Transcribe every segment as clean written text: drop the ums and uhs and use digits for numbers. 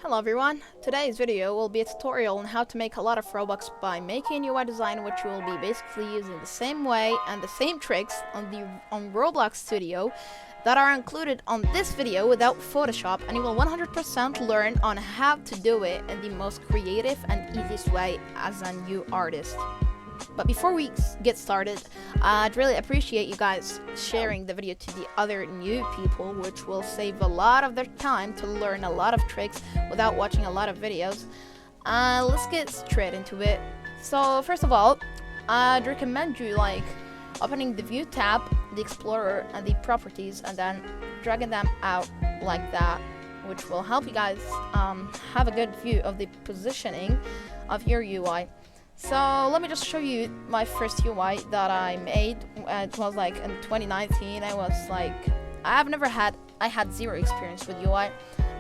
Hello everyone, today's video will be a tutorial on how to make a lot of Robux by making UI design, which will be basically using the same way and the same tricks on Roblox Studio that are included on this video without Photoshop, and you will 100% learn on how to do it in the most creative and easiest way as a new artist. But before we get started, I'd really appreciate you guys sharing the video to the other new people, which will save a lot of their time to learn a lot of tricks without watching a lot of videos. Let's get straight into it. So first of all, I'd recommend you opening the View tab, the Explorer, and the Properties, and then dragging them out like that, which will help you guys have a good view of the positioning of your UI. So let me just show you my first UI that I made. It was in 2019. I had zero experience with UI,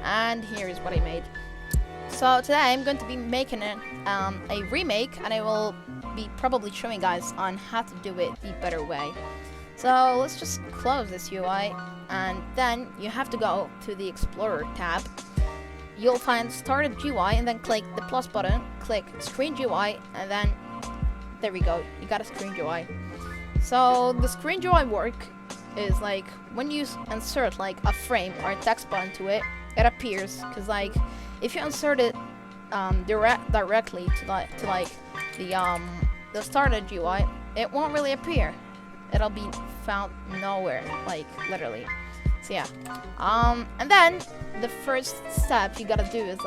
and here is what I made. So today I'm going to be making a remake, and I will be probably showing guys on how to do it the better way. So let's just close this UI, and then you have to go to the Explorer tab. You'll find Started GUI, and then click the plus button, click Screen GUI, and then there we go, you got a Screen GUI. So the Screen GUI work is when you insert a frame or a text button to it, it appears, because if you insert it directly to the Started GUI, it won't really appear. It'll be found nowhere, literally. So yeah, and then the first step you gotta do is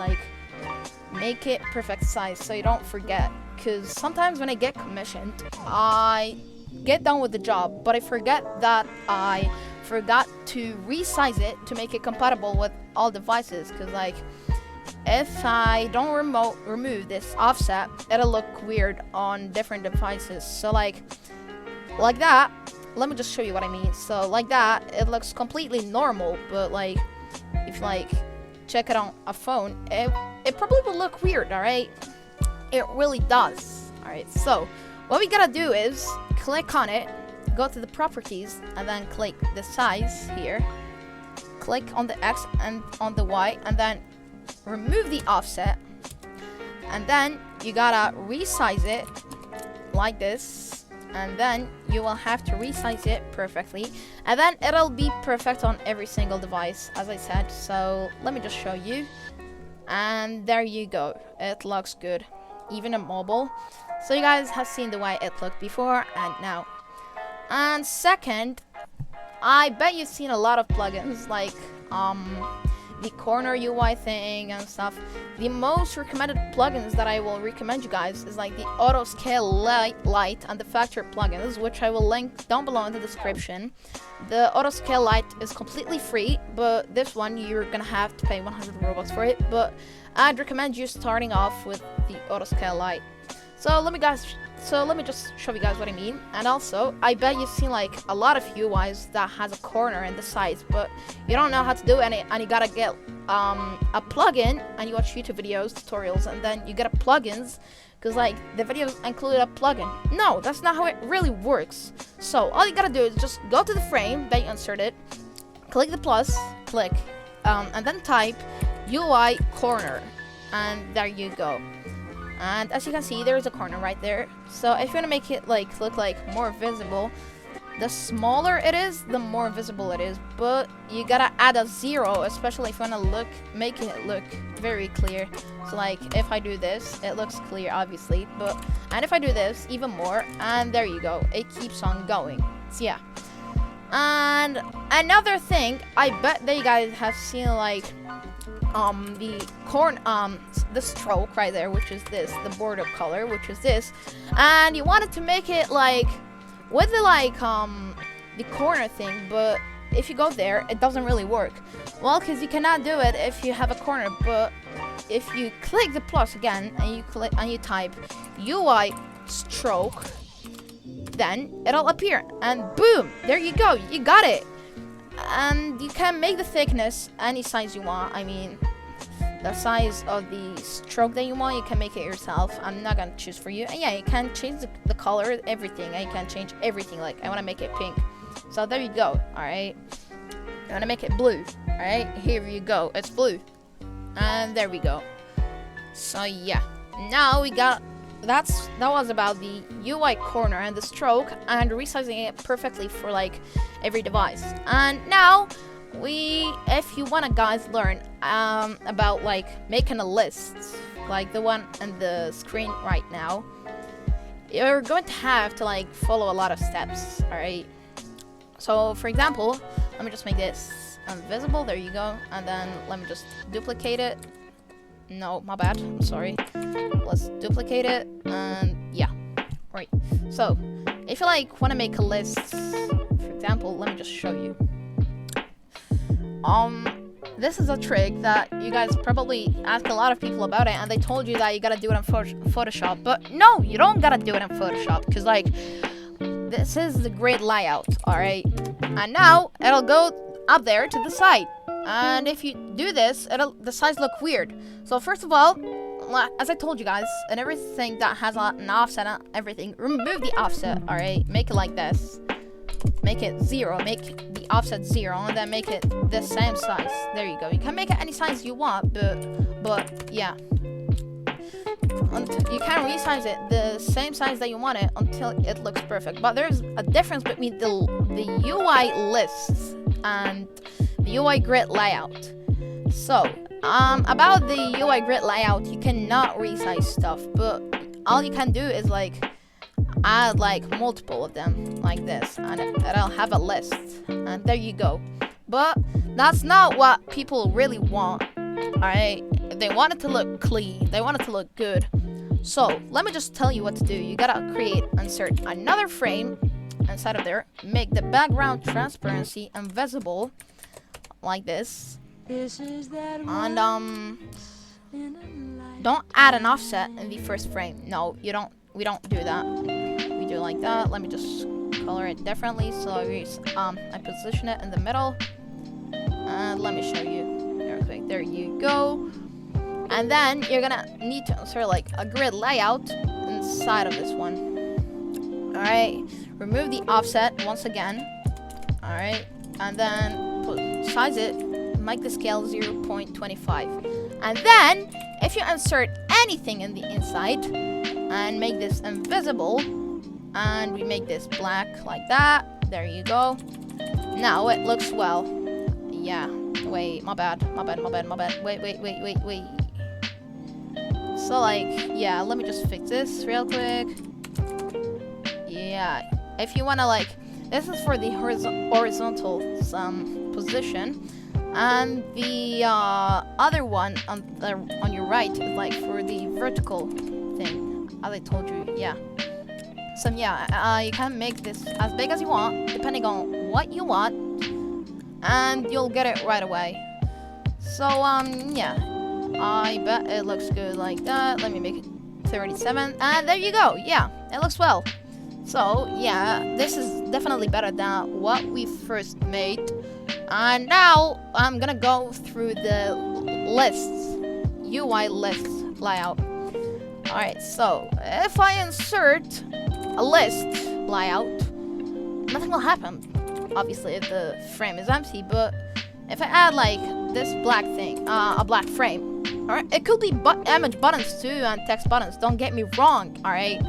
make it perfect size so you don't forget, because sometimes when I get commissioned, I get done with the job, but I forget that I forgot to resize it to make it compatible with all devices, because if I don't remove this offset, it'll look weird on different devices. So like that. Let me just show you what I mean. So like that, it looks completely normal, but if you check it on a phone, it probably will look weird, alright? It really does. Alright, so what we gotta do is click on it, go to the properties, and then click the size here. Click on the X and on the Y, and then remove the offset. And then you gotta resize it like this. And then you will have to resize it perfectly, and then it'll be perfect on every single device, as I said. So let me just show you, and there you go, it looks good, even on mobile. So you guys have seen the way it looked before and now. And second, I bet you've seen a lot of plugins the corner UI thing and stuff. The most recommended plugins that I will recommend you guys is the auto scale light and the factor plugins, which I will link down below in the description. The auto scale light is completely free, but this one you're gonna have to pay 100 Robux for it, but I'd recommend you starting off with the auto scale light. So let me just show you guys what I mean. And also, I bet you've seen a lot of UIs that has a corner in the sides, but you don't know how to do it, and you gotta get a plugin, and you watch YouTube videos, tutorials, and then you get a plugins, because the videos include a plugin. No, that's not how it really works. So all you gotta do is just go to the frame that you inserted, click the plus, click, and then type UI corner, and there you go. And as you can see, there is a corner right there. So if you want to make it look more visible, the smaller it is, the more visible it is. But you gotta add a 0, especially if you want to make it look very clear. So if I do this, it looks clear, obviously. And if I do this even more, and there you go, it keeps on going. So yeah. And another thing, I bet that you guys have seen the stroke right there, which is this, the border color, which is this, and you wanted to make it with the corner thing, but if you go there, it doesn't really work. Well, because you cannot do it if you have a corner, but if you click the plus again and you type UI stroke, then it'll appear, and boom, there you go, you got it. And you can make the thickness any size you want. I mean, the size of the stroke that you want, you can make it yourself. I'm not gonna choose for you. And yeah, you can change the color, everything. And you can change everything. I want to make it pink. So there you go. Alright. I want to make it blue. Alright, here you go. It's blue. And there we go. So yeah, now we got that was about the UI corner and the stroke and resizing it perfectly for like every device. And now if you wanna guys learn about like making a list like the one on the screen right now, you're going to have to like follow a lot of steps. All right, so for example, let me just make this invisible. There you go. And then let me just duplicate it. No, my bad, I'm sorry. Let's duplicate it. And yeah, right. So if you like want to make a list, for example, let me just show you. This is a trick that you guys probably ask a lot of people about it, and they told you that you gotta do it in Photoshop. But no, you don't gotta do it in Photoshop, because like this is the grid layout. All right, and now it'll go up there to the side, and if you do this, the sides look weird. So first of all, as I told you guys, and everything that has an offset and everything, remove the offset. All right, make it like this. Make it 0, make the offset 0, and then make it the same size. There you go. You can make it any size you want, but yeah, you can resize it the same size that you want it until it looks perfect. But there's a difference between the UI lists and the UI grid layout. So about the UI grid layout, you cannot resize stuff, but all you can do is like add like multiple of them like this, and it'll have a list, and there you go. But that's not what people really want. Alright, they want it to look clean, they want it to look good. So let me just tell you what to do. You gotta insert another frame inside of there, make the background transparency invisible like this, and don't add an offset in the first frame. No, we don't do that. We do like that. Let me just color it differently. So I position it in the middle. And let me show you real quick. There you go. And then you're gonna need to insert like a grid layout inside of this one. Alright. Remove the offset once again. Alright. And then size it. Make the scale 0.25. And then if you insert anything in the inside and make this invisible, and we make this black like that, there you go. Now it looks well. Yeah, wait, my bad, wait. So like, yeah, let me just fix this real quick. Yeah, if you wanna like, this is for the horizontal position, and the other one on your right is like for the vertical thing, as I told you. Yeah. So yeah, you can make this as big as you want, depending on what you want, and you'll get it right away. So yeah, I bet it looks good like that. Let me make it 37, and there you go. Yeah, it looks well. So yeah, this is definitely better than what we first made. And now I'm gonna go through the lists, UI lists layout. Alright, so if I insert a list layout, nothing will happen. Obviously, if the frame is empty, but if I add like this black thing, a black frame, alright, it could be image buttons too and text buttons, don't get me wrong, alright?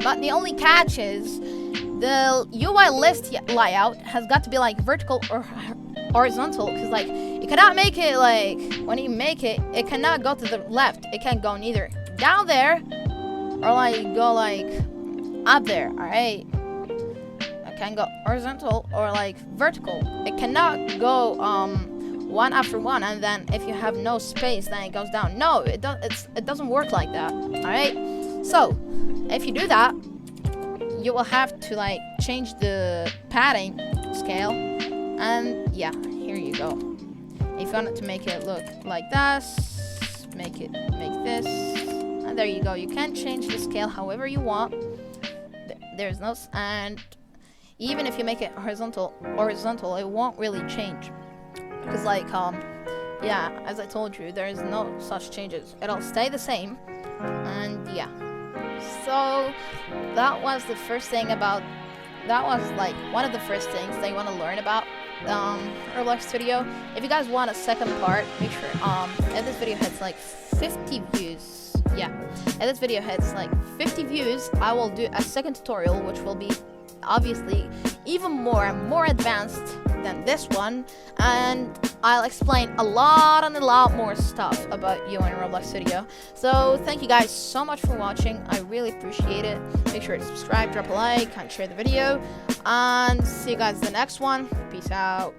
But the only catch is the UI list layout has got to be like vertical or horizontal, because like you cannot make it like, when you make it, it cannot go to the left. It can't go neither down there or like go like up there. All right, it can go horizontal or like vertical. It cannot go one after one, and then if you have no space, then it goes down. No, it doesn't work like that. All right, so if you do that, you will have to like change the padding scale, and yeah, here you go. If you want to make it look like this, make this, and there you go. You can change the scale however you want. There's no, and even if you make it horizontal, it won't really change, because like yeah, as I told you, there is no such changes. It'll stay the same, and yeah. So that was the first thing about, that was like one of the first things that you want to learn about Roblox Studio. If you guys want a second part, make sure if this video hits like 50 views, yeah, if this video hits like 50 views, I will do a second tutorial, which will be obviously even more advanced than this one, and I'll explain a lot more stuff about UI in Roblox Studio. So thank you guys so much for watching. I really appreciate it. Make sure to subscribe, drop a like, and share the video, and see you guys in the next one. Peace out.